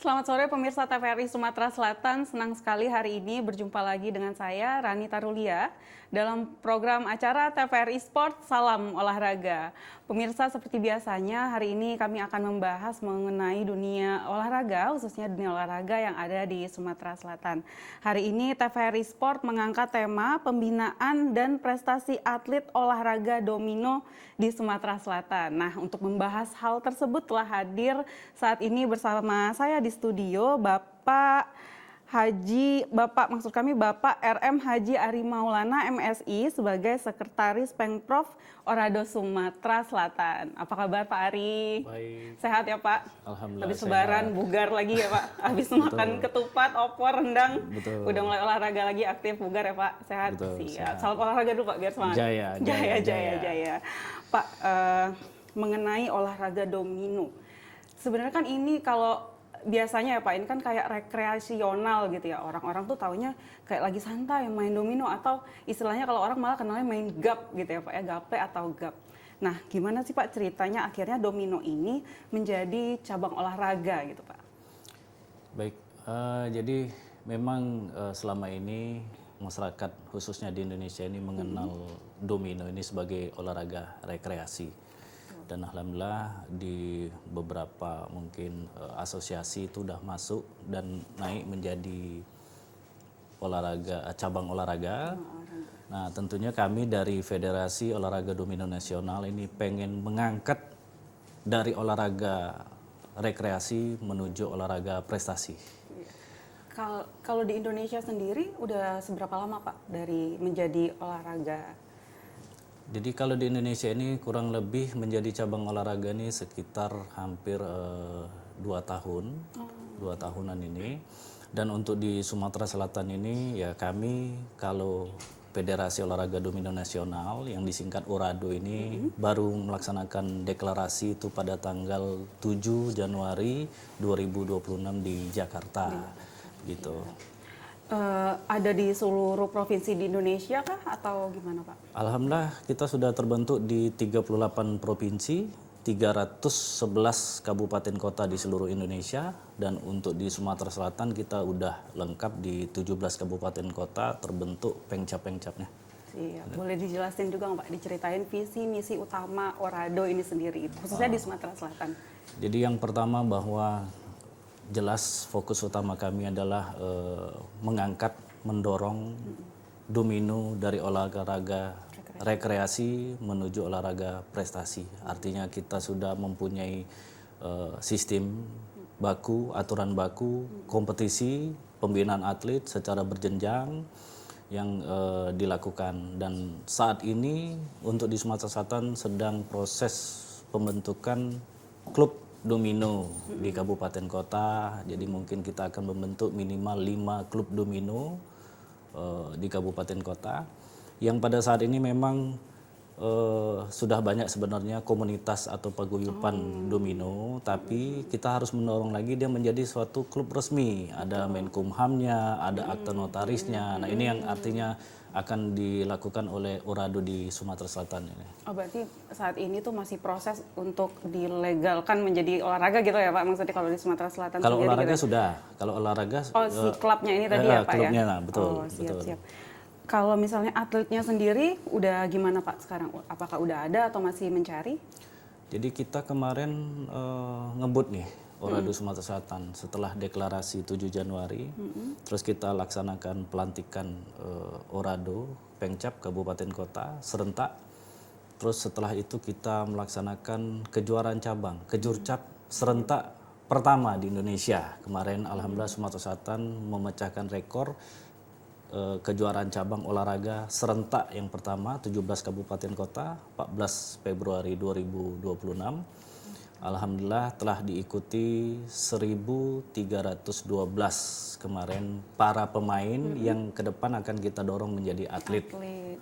Selamat sore pemirsa TVRI Sumatera Selatan. Senang sekali hari ini berjumpa lagi dengan saya, Rani Tarulia, dalam program acara TVRI Sport Salam Olahraga. Pemirsa, seperti biasanya hari ini kami akan membahas mengenai dunia olahraga, khususnya dunia olahraga yang ada di Sumatera Selatan. Hari ini TVRI Sport mengangkat tema pembinaan dan prestasi atlet olahraga domino di Sumatera Selatan. Nah, untuk membahas hal tersebut telah hadir saat ini bersama saya di studio Bapak RM Haji Ari Maulana MSI sebagai Sekretaris Pengprov Orado Sumatera Selatan. Apa kabar Pak Ari? Baik. Sehat ya Pak? Alhamdulillah. Habis lebaran bugar lagi ya Pak? Habis makan ketupat, opor, rendang. Betul. Udah mulai olahraga lagi, aktif, bugar ya Pak? Sehat? Betul, Siap. sehat. Salam olahraga dulu Pak, biar semangat. Jaya. Pak, mengenai olahraga domino. Sebenarnya kan ini kalau biasanya ya Pak, ini kan kayak rekreasional gitu ya. Orang-orang tuh taunya kayak lagi santai main domino, atau istilahnya kalau orang malah kenalnya main gap gitu ya Pak ya, gaple atau gap. Nah, gimana sih Pak ceritanya akhirnya domino ini menjadi cabang olahraga gitu Pak? Baik, jadi memang selama ini masyarakat khususnya di Indonesia ini mengenal domino ini sebagai olahraga rekreasi. Dan alhamdulillah di beberapa mungkin asosiasi itu sudah masuk dan naik menjadi cabang olahraga. Nah, tentunya kami dari Federasi Olahraga Domino Nasional ini pengen mengangkat dari olahraga rekreasi menuju olahraga prestasi. Kalau di Indonesia sendiri udah seberapa lama Pak dari menjadi olahraga? Jadi kalau di Indonesia ini kurang lebih menjadi cabang olahraga ini sekitar hampir 2 tahun, 2 tahunan ini. Dan untuk di Sumatera Selatan ini ya kami kalau Federasi Olahraga Domino Nasional yang disingkat ORADO ini baru melaksanakan deklarasi itu pada tanggal 7 Januari 2026 di Jakarta, gitu. Ada di seluruh provinsi di Indonesia kah atau gimana Pak? Alhamdulillah kita sudah terbentuk di 38 provinsi, 311 kabupaten kota di seluruh Indonesia, dan untuk di Sumatera Selatan kita udah lengkap di 17 kabupaten kota terbentuk pengcap-pengcapnya. Iya, boleh dijelasin juga nggak Pak, diceritain visi misi utama Orado ini sendiri, khususnya di Sumatera Selatan. Jadi yang pertama bahwa jelas fokus utama kami adalah mengangkat, mendorong domino dari olahraga rekreasi menuju olahraga prestasi. Artinya kita sudah mempunyai sistem baku, aturan baku, kompetisi, pembinaan atlet secara berjenjang yang dilakukan. Dan saat ini untuk di Sumatera Selatan sedang proses pembentukan klub domino di kabupaten kota. Jadi mungkin kita akan membentuk minimal 5 klub domino di kabupaten kota, yang pada saat ini memang sudah banyak sebenarnya komunitas atau paguyuban domino, tapi kita harus mendorong lagi dia menjadi suatu klub resmi. Ada Menkumhamnya, ada akta notarisnya. Nah, ini yang artinya akan dilakukan oleh Orado di Sumatera Selatan ini. Oh, berarti saat ini tuh masih proses untuk dilegalkan menjadi olahraga gitu ya Pak, maksudnya kalau di Sumatera Selatan Kalau sendiri olahraga gitu. sudah, kalau olahraga Si klubnya ini tadi ya Pak klubnya, ya? nah, betul, Oh, siap. betul. Kalau misalnya atletnya sendiri udah gimana Pak sekarang? Apakah udah ada atau masih mencari? Jadi kita kemarin ngebut nih Orado Sumatera Selatan setelah deklarasi 7 Januari. Terus kita laksanakan pelantikan Orado Pengcap Kabupaten Kota serentak. Terus setelah itu kita melaksanakan kejuaraan cabang, Kejurcap serentak pertama di Indonesia. Kemarin alhamdulillah Sumatera Selatan memecahkan rekor kejuaraan cabang olahraga serentak yang pertama 17 kabupaten kota 14 Februari 2026. Alhamdulillah telah diikuti 1.312 kemarin para pemain yang ke depan akan kita dorong menjadi atlet.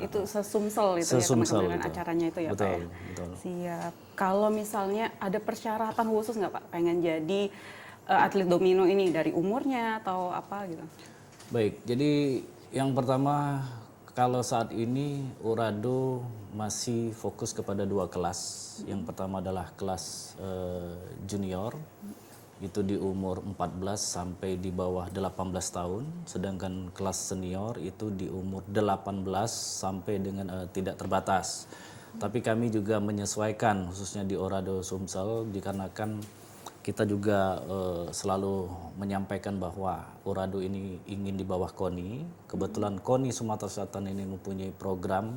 Itu sesumsel itu Sesumsel ya, itu. acaranya itu ya Betul, Pak ya? betul. Siap. Kalau misalnya ada persyaratan khusus nggak Pak pengen jadi atlet domino ini, dari umurnya atau apa gitu? Baik, jadi yang pertama kalau saat ini Orado masih fokus kepada 2 kelas. Yang pertama adalah kelas junior itu di umur 14 sampai di bawah 18 tahun, sedangkan kelas senior itu di umur 18 sampai dengan tidak terbatas. Tapi kami juga menyesuaikan khususnya di Orado Sumsel dikarenakan kita juga selalu menyampaikan bahwa Orado ini ingin di bawah KONI. Kebetulan KONI Sumatera Selatan ini mempunyai program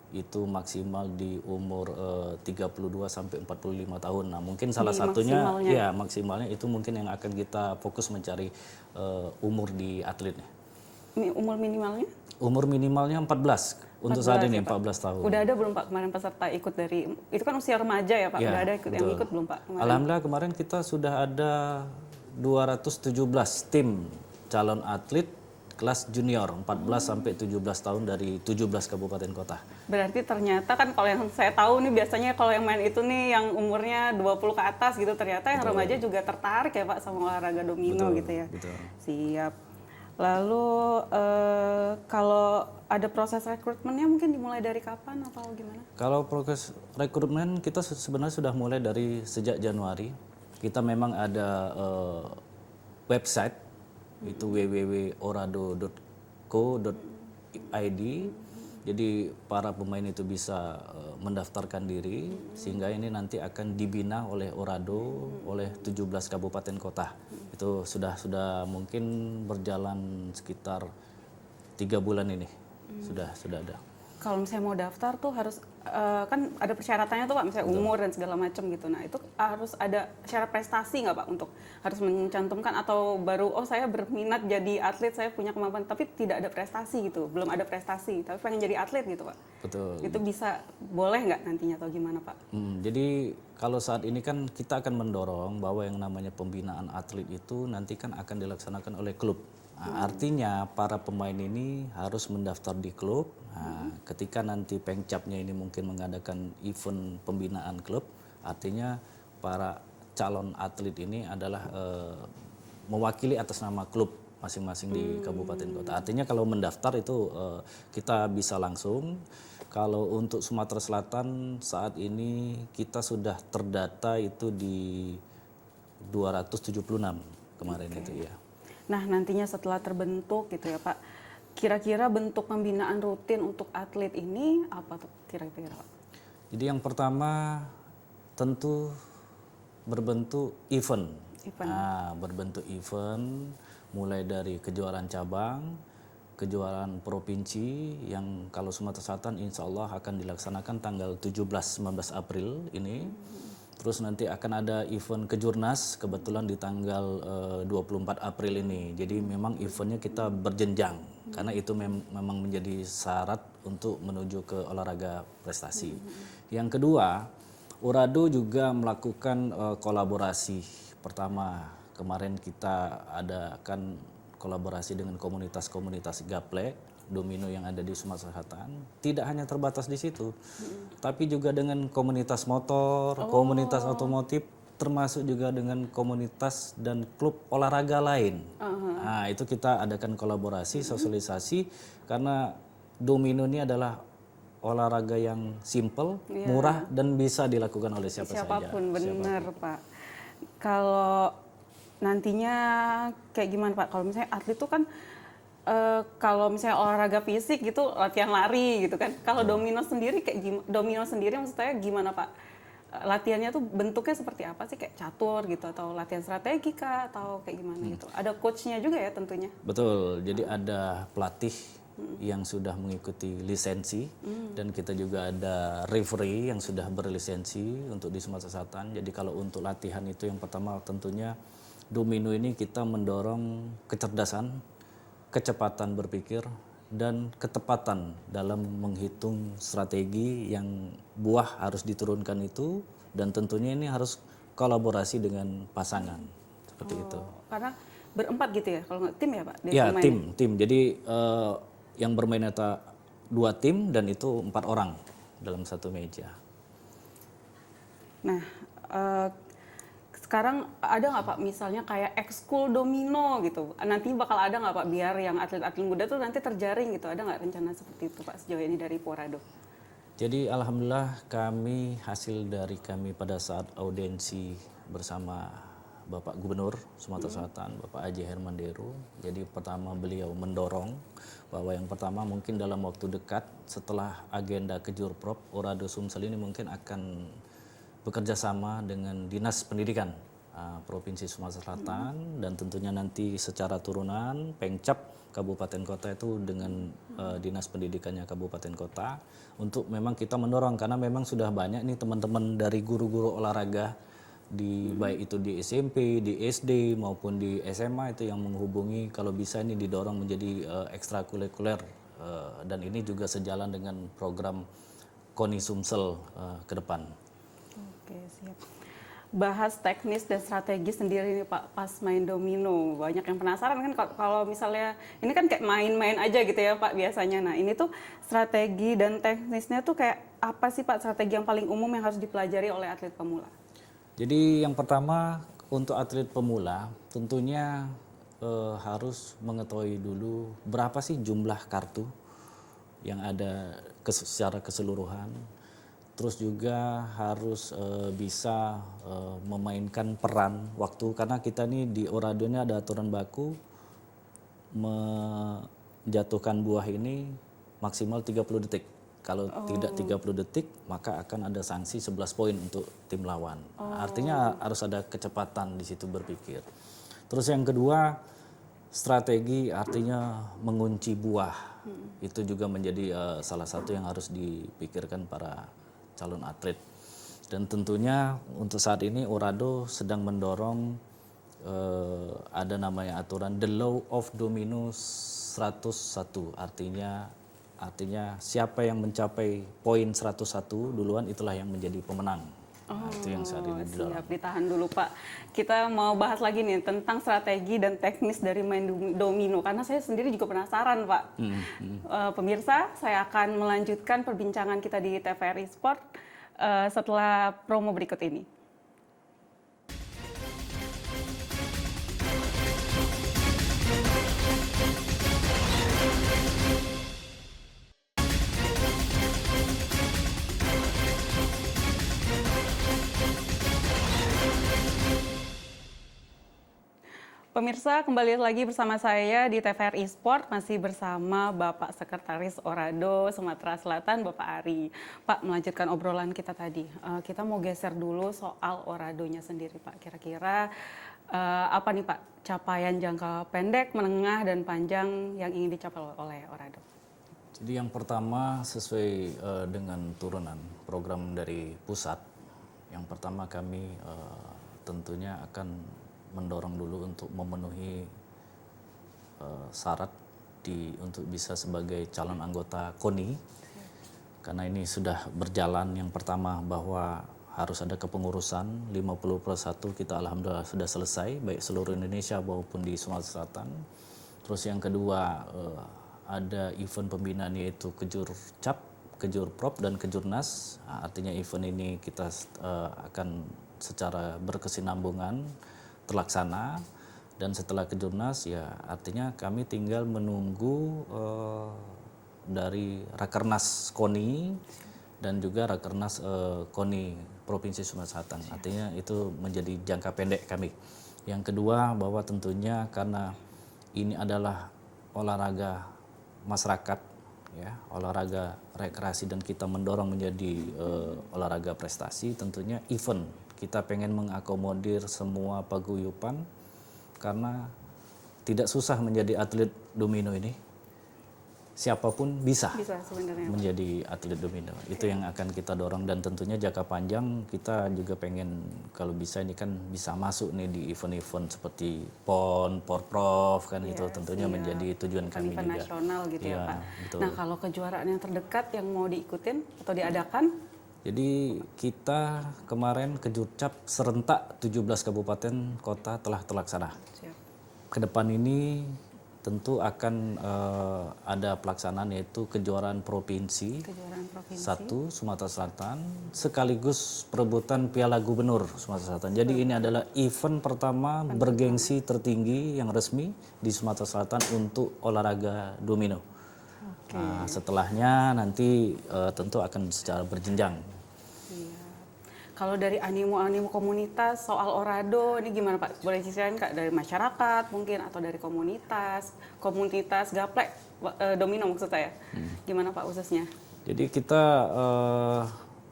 itu maksimal di umur 32 sampai 45 tahun. Nah, mungkin salah satunya maksimalnya. ya maksimalnya itu mungkin yang akan kita fokus mencari umur di atletnya. Ini umur minimalnya? Umur minimalnya 14 untuk saat 14 ini ya, Pak? 14 tahun. Udah ada belum Pak kemarin peserta ikut dari, itu kan usia remaja ya Pak? Ya, Udah ada yang betul. ikut belum Pak kemarin? Alhamdulillah kemarin kita sudah ada 217 tim calon atlet kelas junior 14 sampai 17 tahun dari 17 kabupaten kota. Berarti ternyata kan kalau yang saya tahu nih biasanya kalau yang main itu nih yang umurnya 20 ke atas gitu, ternyata yang remaja juga tertarik ya Pak sama olahraga domino gitu ya. Betul. Siap. Lalu kalau ada proses rekrutmennya mungkin dimulai dari kapan atau gimana? Kalau proses rekrutmen kita sebenarnya sudah mulai dari sejak Januari. Kita memang ada website itu www.orado.co.id. Jadi para pemain itu bisa mendaftarkan diri sehingga ini nanti akan dibina oleh Orado oleh 17 kabupaten kota. Itu sudah mungkin berjalan sekitar 3 bulan ini. Sudah ada. Kalau misalnya mau daftar tuh harus kan ada persyaratannya tuh Pak, misalnya umur dan segala macam gitu. Nah itu harus ada syarat prestasi nggak Pak untuk harus mencantumkan atau baru saya berminat jadi atlet, saya punya kemampuan tapi tidak ada prestasi gitu, belum ada prestasi tapi pengen jadi atlet gitu Pak. Betul. Itu bisa boleh nggak nantinya atau gimana Pak? Jadi kalau saat ini kan kita akan mendorong bahwa yang namanya pembinaan atlet itu nanti kan akan dilaksanakan oleh klub. Nah, artinya para pemain ini harus mendaftar di klub. Nah, ketika nanti Pengcapnya ini mungkin mengadakan event pembinaan klub, artinya para calon atlet ini adalah mewakili atas nama klub masing-masing di kabupaten kota. Artinya kalau mendaftar itu kita bisa langsung. Kalau untuk Sumatera Selatan saat ini kita sudah terdata itu di 276 kemarin itu ya. Nah nantinya setelah terbentuk gitu ya Pak, kira-kira bentuk pembinaan rutin untuk atlet ini apa tuh kira-kira Pak? Jadi yang pertama tentu berbentuk event. Nah, berbentuk event mulai dari kejuaraan cabang, kejuaraan provinsi yang kalau Sumatera Selatan insya Allah akan dilaksanakan tanggal 17-19 April ini. Terus nanti akan ada event kejurnas kebetulan di tanggal 24 April ini. Jadi memang eventnya kita berjenjang karena itu memang menjadi syarat untuk menuju ke olahraga prestasi. Yang kedua, Orado juga melakukan kolaborasi. Pertama, kemarin kita adakan kolaborasi dengan komunitas-komunitas gaple domino yang ada di Sumatera Selatan. Tidak hanya terbatas di situ, tapi juga dengan komunitas motor, komunitas otomotif, termasuk juga dengan komunitas dan klub olahraga lain. Nah, itu kita adakan kolaborasi, sosialisasi, karena domino ini adalah olahraga yang simple, murah, dan bisa dilakukan oleh Siapapun, saja. benar Pak. Kalau nantinya kayak gimana Pak? Kalau misalnya atlet itu kan kalau misalnya olahraga fisik gitu latihan lari gitu kan. Kalau domino sendiri kayak domino sendiri maksud saya gimana Pak? Latihannya tuh bentuknya seperti apa sih, kayak catur gitu atau latihan strategi kah atau kayak gimana gitu? Ada coachnya juga ya tentunya. Betul. Jadi ada pelatih yang sudah mengikuti lisensi dan kita juga ada referee yang sudah berlisensi untuk di Sumatera Selatan. Jadi kalau untuk latihan itu yang pertama tentunya domino ini kita mendorong kecerdasan, kecepatan berpikir, dan ketepatan dalam menghitung strategi yang buah harus diturunkan itu, dan tentunya ini harus kolaborasi dengan pasangan seperti itu. Karena berempat gitu ya, kalau nggak tim ya Pak? Ya tim. Jadi yang bermain itu 2 tim dan itu 4 orang dalam satu meja. Nah, sekarang ada nggak Pak misalnya kayak ekskul domino gitu, nanti bakal ada nggak Pak biar yang atlet-atlet muda tuh nanti terjaring gitu, ada nggak rencana seperti itu Pak sejauh ini dari Orado? Jadi alhamdulillah hasil dari kami pada saat audiensi bersama Bapak Gubernur Sumatera Selatan, Bapak Haji Herman Deru. Jadi pertama beliau mendorong bahwa yang pertama mungkin dalam waktu dekat setelah agenda Kejurprop, Orado Sumsel ini mungkin akan bekerja sama dengan Dinas Pendidikan Provinsi Sumatera Selatan dan tentunya nanti secara turunan Pengcap Kabupaten Kota itu dengan Dinas Pendidikannya Kabupaten Kota untuk memang kita mendorong karena memang sudah banyak nih teman-teman dari guru-guru olahraga di baik itu di SMP, di SD maupun di SMA itu yang menghubungi kalau bisa ini didorong menjadi ekstrakurikuler dan ini juga sejalan dengan program KONI Sumsel ke depan. Oke, siap. Bahas teknis dan strategi sendiri nih Pak pas main domino. Banyak yang penasaran kan kalau misalnya ini kan kayak main-main aja gitu ya Pak biasanya. Nah, ini tuh strategi dan teknisnya tuh kayak apa sih Pak strategi yang paling umum yang harus dipelajari oleh atlet pemula? Jadi yang pertama untuk atlet pemula tentunya harus mengetahui dulu berapa sih jumlah kartu yang ada secara keseluruhan. Terus juga harus bisa memainkan peran waktu karena kita nih di Orado ini ada aturan baku menjatuhkan buah ini maksimal 30 detik. Kalau tidak 30 detik maka akan ada sanksi 11 poin untuk tim lawan. Artinya harus ada kecepatan di situ berpikir. Terus yang kedua strategi artinya mengunci buah. Itu juga menjadi salah satu yang harus dipikirkan para calon atlet. Dan tentunya untuk saat ini Orado sedang mendorong ada namanya aturan The Law of Domino 101. Artinya siapa yang mencapai poin 101 duluan itulah yang menjadi pemenang. Nah, itu yang saat ini Siap, ditahan dulu Pak. Kita mau bahas lagi nih tentang strategi dan teknis dari main domino karena saya sendiri juga penasaran Pak. Pemirsa, saya akan melanjutkan perbincangan kita di TVRI Sport setelah promo berikut ini. Pemirsa, kembali lagi bersama saya di TVRI Sport, masih bersama Bapak Sekretaris Orado Sumatera Selatan, Bapak Ari. Pak, melanjutkan obrolan kita tadi, kita mau geser dulu soal Oradonya sendiri, Pak. Kira-kira apa nih Pak, capaian jangka pendek, menengah, dan panjang yang ingin dicapai oleh Orado? Jadi yang pertama sesuai dengan turunan program dari pusat, yang pertama kami tentunya akan mendorong dulu untuk memenuhi syarat untuk bisa sebagai calon anggota KONI karena ini sudah berjalan. Yang pertama bahwa harus ada kepengurusan 50+1 kita alhamdulillah sudah selesai baik seluruh Indonesia maupun di Sumatera Selatan. Terus yang kedua ada event pembinaan yaitu Kejurcap, Kejurprop dan Kejurnas. Artinya event ini kita akan secara berkesinambungan terlaksana dan setelah Kejurnas ya artinya kami tinggal menunggu dari Rakernas KONI dan juga Rakernas KONI Provinsi Sumatera Selatan. Artinya itu menjadi jangka pendek kami. Yang kedua bahwa tentunya karena ini adalah olahraga masyarakat ya, olahraga rekreasi dan kita mendorong menjadi olahraga prestasi, tentunya event kita pengen mengakomodir semua paguyuban karena tidak susah menjadi atlet domino ini. Siapapun bisa menjadi atlet domino. Itu yang akan kita dorong dan tentunya jangka panjang kita juga pengen kalau bisa ini kan bisa masuk nih di event-event seperti PON, Porprov kan itu tentunya menjadi tujuan kami juga. Nasional gitu ya Pak. Betul. Nah kalau kejuaraan yang terdekat yang mau diikutin atau diadakan? Jadi kita kemarin Kejurcap serentak 17 kabupaten kota telah terlaksana. Siap. Kedepan ini tentu akan ada pelaksanaan yaitu kejuaraan provinsi 1 Sumatera Selatan sekaligus perebutan Piala Gubernur Sumatera Selatan. Jadi ini adalah event pertama bergengsi tertinggi yang resmi di Sumatera Selatan untuk olahraga domino. Setelahnya nanti tentu akan secara berjenjang. Kalau dari animo komunitas soal Orado ini gimana Pak? Boleh ceritain Kak dari masyarakat mungkin atau dari komunitas gaplek domino maksud saya. Gimana Pak khususnya? Jadi kita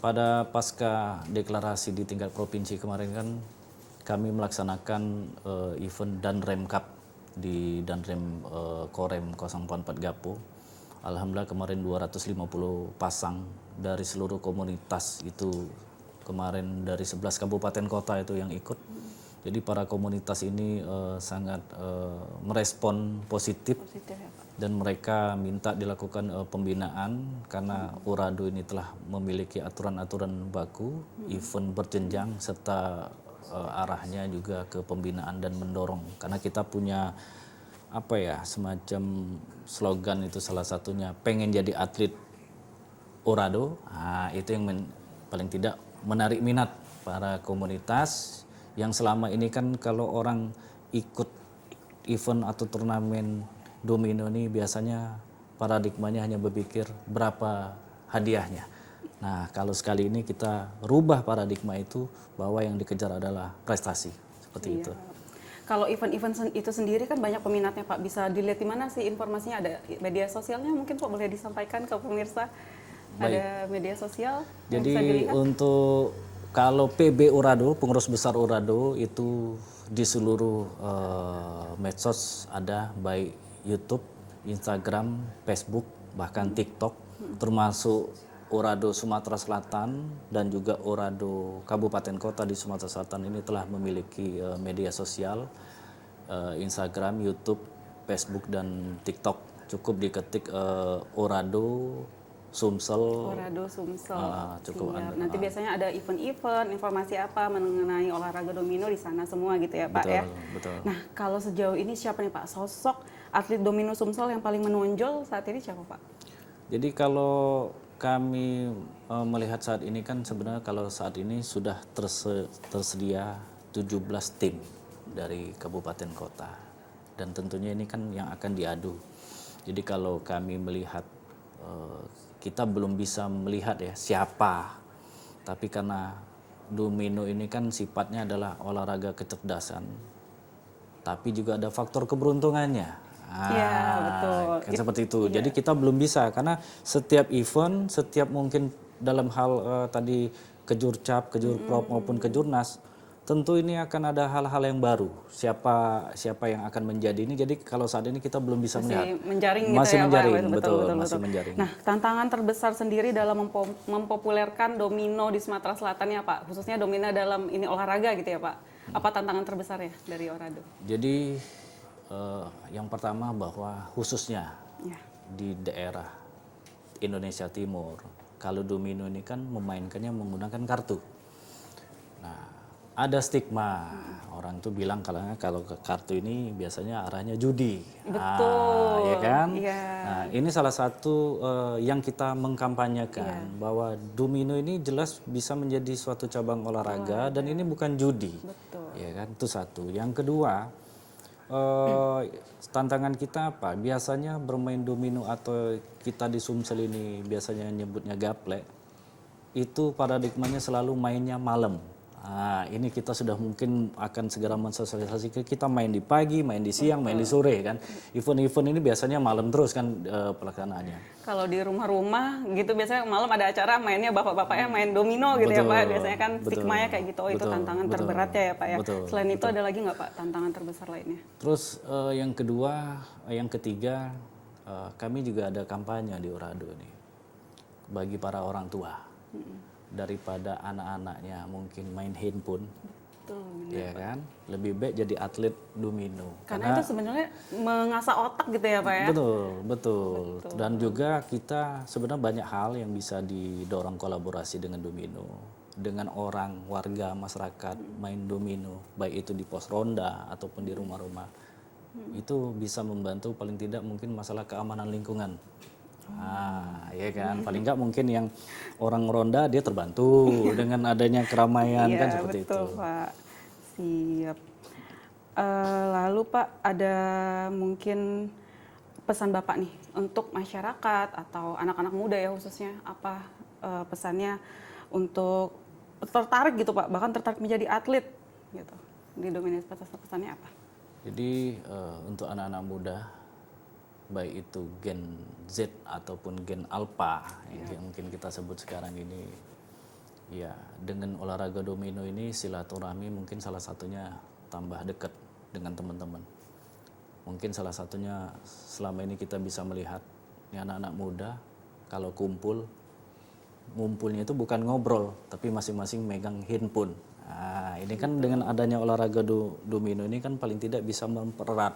pada pasca deklarasi di tingkat provinsi kemarin kan kami melaksanakan event Danrem Cup di Danrem Korem 044 Gapo. Alhamdulillah kemarin 250 pasang dari seluruh komunitas itu, kemarin dari 11 kabupaten kota itu yang ikut. Jadi para komunitas ini sangat merespon positif Positif ya Pak. dan mereka minta dilakukan pembinaan karena Orado ini telah memiliki aturan-aturan baku, event berjenjang serta arahnya juga ke pembinaan dan mendorong. Karena kita punya apa ya, semacam slogan itu salah satunya pengen jadi atlet Orado. Nah, itu yang paling tidak menarik minat para komunitas yang selama ini kan kalau orang ikut event atau turnamen domino ini biasanya paradigmanya hanya berpikir berapa hadiahnya. Nah, kalau sekali ini kita rubah paradigma itu bahwa yang dikejar adalah prestasi, seperti itu. Kalau event-event itu sendiri kan banyak peminatnya Pak. Bisa dilihat di mana sih informasinya? Ada media sosialnya mungkin Pak boleh disampaikan ke pemirsa. Baik. Ada media sosial yang Jadi bisa dilihat? untuk kalau PB Orado, pengurus besar Orado itu di seluruh medsos ada, baik YouTube, Instagram, Facebook, bahkan TikTok, termasuk Orado Sumatera Selatan dan juga Orado Kabupaten Kota di Sumatera Selatan ini telah memiliki media sosial, Instagram, YouTube, Facebook dan TikTok. Cukup diketik Orado Sumsel. Orado Sumsel. Cukup Siap. Anda. Nanti biasanya ada event-event, informasi apa mengenai olahraga domino di sana semua gitu ya Pak Betul, ya. betul. Nah kalau sejauh ini siapa nih Pak sosok atlet domino Sumsel yang paling menonjol saat ini siapa Pak? Jadi kalau kami melihat saat ini kan sebenarnya kalau saat ini sudah tersedia 17 tim dari kabupaten kota. Dan tentunya ini kan yang akan diadu. Jadi kalau kami melihat, kita belum bisa melihat ya siapa. Tapi karena domino ini kan sifatnya adalah olahraga kecerdasan. Tapi juga ada faktor keberuntungannya. Iya, betul. Kan seperti itu. Jadi kita belum bisa karena setiap event, setiap mungkin dalam hal tadi kejur cap, kejur prop maupun kejurnas, tentu ini akan ada hal-hal yang baru. Siapa yang akan menjadi ini. Jadi kalau saat ini kita belum bisa melihat. Menjaring gitu Masih ya menjaring, Pak. betul, masih menjaring. Nah, tantangan terbesar sendiri dalam mempopulerkan domino di Sumatera Selatan ya Pak, khususnya domino dalam ini olahraga gitu ya Pak. Apa tantangan terbesarnya dari Orado? Jadi yang pertama bahwa khususnya di daerah Indonesia Timur, kalau domino ini kan memainkannya menggunakan kartu. Nah, ada stigma orang tuh bilang kalau kartu ini biasanya arahnya judi. Betul. Ya kan? Iya. Nah, ini salah satu yang kita mengkampanyekan bahwa domino ini jelas bisa menjadi suatu cabang olahraga dan ini bukan judi. Betul. Ya kan? Itu satu. Yang kedua, tantangan kita apa? Biasanya bermain domino atau kita di Sumsel ini biasanya nyebutnya gaplek, itu paradigmanya selalu mainnya malam. Nah, ini kita sudah mungkin akan segera mensosialisasikan, kita main di pagi, main di siang, main di sore kan. Event-event ini biasanya malam terus kan pelaksanaannya. Kalau di rumah-rumah gitu biasanya malam ada acara mainnya bapak-bapaknya main domino gitu ya Pak. Biasanya kan stigmanya kayak gitu. Oh itu tantangan terberatnya ya Pak ya. Selain itu ada lagi nggak Pak tantangan terbesar lainnya? Terus yang ketiga, kami juga ada kampanye di Orado nih bagi para orang tua. Daripada anak-anaknya mungkin main handphone, ya kan, lebih baik jadi atlet domino. Karena itu sebenarnya mengasah otak gitu ya Pak ya. Betul. Dan juga kita sebenarnya banyak hal yang bisa didorong kolaborasi dengan domino, dengan orang, warga, masyarakat main domino, baik itu di pos ronda ataupun di rumah-rumah. Itu bisa membantu paling tidak mungkin masalah keamanan lingkungan. Ya kan, paling nggak mungkin yang orang ronda dia terbantu dengan adanya keramaian kan seperti betul, itu. Pak. Siap. Lalu Pak ada mungkin pesan Bapak nih untuk masyarakat atau anak-anak muda ya khususnya apa pesannya untuk tertarik gitu Pak, bahkan tertarik menjadi atlet gitu di Domino Esports, pesannya apa? Jadi untuk anak-anak muda, baik itu gen Z ataupun gen Alpha yang mungkin kita sebut sekarang ini, ya dengan olahraga domino ini silaturahmi mungkin salah satunya tambah dekat dengan teman-teman. Mungkin salah satunya selama ini kita bisa melihat ini anak-anak muda kalau ngumpulnya itu bukan ngobrol, tapi masing-masing megang handphone. Nah, ini kan dengan adanya olahraga domino ini kan paling tidak bisa mempererat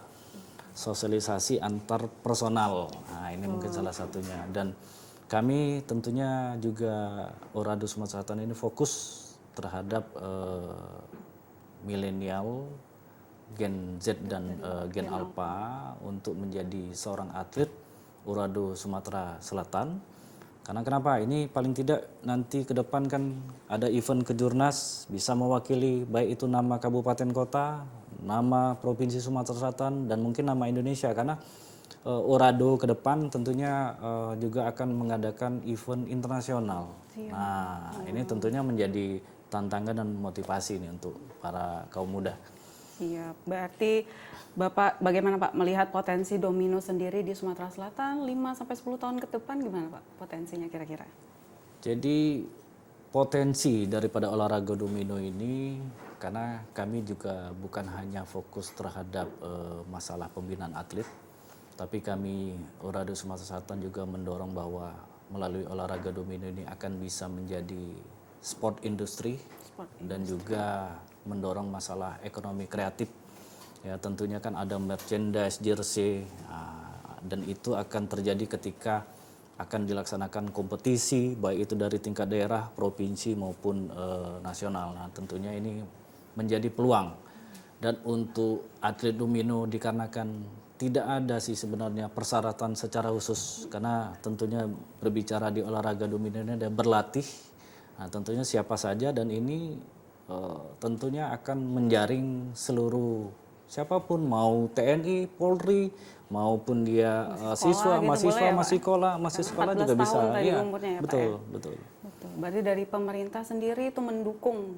sosialisasi antar personal. Nah, ini mungkin salah satunya. Dan kami tentunya juga Orado Sumatera Selatan ini fokus terhadap milenial, Gen Z dan Gen Alpha untuk menjadi seorang atlet Orado Sumatera Selatan. Karena kenapa? Ini paling tidak nanti ke depan kan ada event kejurnas bisa mewakili baik itu nama kabupaten kota, nama provinsi Sumatera Selatan dan mungkin nama Indonesia, karena Orado ke depan tentunya juga akan mengadakan event internasional. Nah, ini tentunya menjadi tantangan dan motivasi nih untuk para kaum muda. Iya, berarti Bapak bagaimana Pak melihat potensi domino sendiri di Sumatera Selatan 5-10 tahun ke depan, gimana Pak potensinya kira-kira? Jadi potensi daripada olahraga domino ini, karena kami juga bukan hanya fokus terhadap masalah pembinaan atlet, tapi kami Orado Sumatera Selatan juga mendorong bahwa melalui olahraga domino ini akan bisa menjadi sport industri dan juga mendorong masalah ekonomi kreatif. Ya, tentunya kan ada merchandise, jersey, dan itu akan terjadi ketika akan dilaksanakan kompetisi baik itu dari tingkat daerah, provinsi maupun nasional. Nah, tentunya ini menjadi peluang. Dan untuk atlet domino dikarenakan tidak ada sih sebenarnya persyaratan secara khusus, karena tentunya berbicara di olahraga domino ini ada berlatih. Nah, tentunya siapa saja, dan ini tentunya akan menjaring seluruh siapapun, mau TNI, Polri, maupun dia siswa, gitu mahasiswa, ya, masih sekolah juga bisa. Iya, betul, Pak, ya? betul. Betul. Berarti dari pemerintah sendiri itu mendukung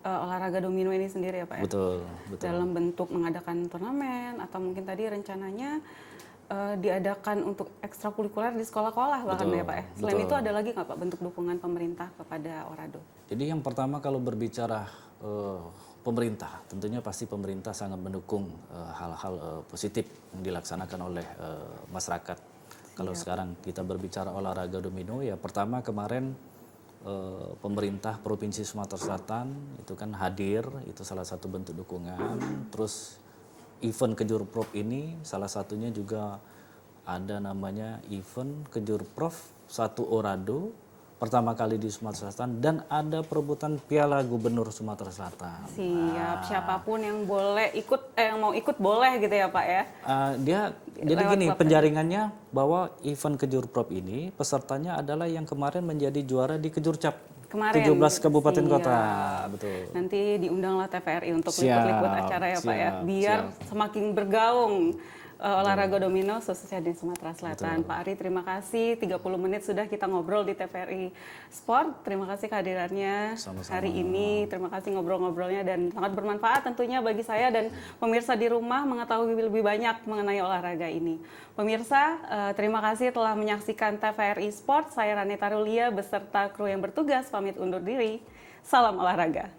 olahraga domino ini sendiri ya Pak ya? Betul, betul. Dalam bentuk mengadakan turnamen atau mungkin tadi rencananya diadakan untuk ekstrakurikuler di sekolah-sekolah bahkan ya Pak ya? Selain itu ada lagi nggak Pak bentuk dukungan pemerintah kepada Orado? Jadi yang pertama kalau berbicara pemerintah, tentunya pasti pemerintah sangat mendukung hal-hal positif yang dilaksanakan oleh masyarakat. Kalau sekarang kita berbicara olahraga domino, ya pertama kemarin pemerintah Provinsi Sumatera Selatan itu kan hadir, itu salah satu bentuk dukungan. Terus event Kejurprov ini salah satunya juga ada namanya event Kejurprov 1 Orado pertama kali di Sumatera Selatan, dan ada perebutan Piala Gubernur Sumatera Selatan. Siap, siapapun yang boleh ikut, yang mau ikut boleh gitu ya Pak ya? Jadi gini penjaringannya, bahwa event Kejurprov ini pesertanya adalah yang kemarin menjadi juara di Kejurcap. Kemarin 17 kabupaten kota, betul. Nanti diundanglah TVRI untuk liput-liput acara ya Pak ya, biar semakin bergaung olahraga domino khususnya di Sumatera Selatan. Betul. Pak Ari, terima kasih 30 menit sudah kita ngobrol di TVRI Sport. Terima kasih kehadirannya hari ini. Terima kasih ngobrol-ngobrolnya dan sangat bermanfaat tentunya bagi saya dan pemirsa di rumah mengetahui lebih banyak mengenai olahraga ini. Pemirsa, terima kasih telah menyaksikan TVRI Sport. Saya Rani Tarulia beserta kru yang bertugas pamit undur diri. Salam olahraga.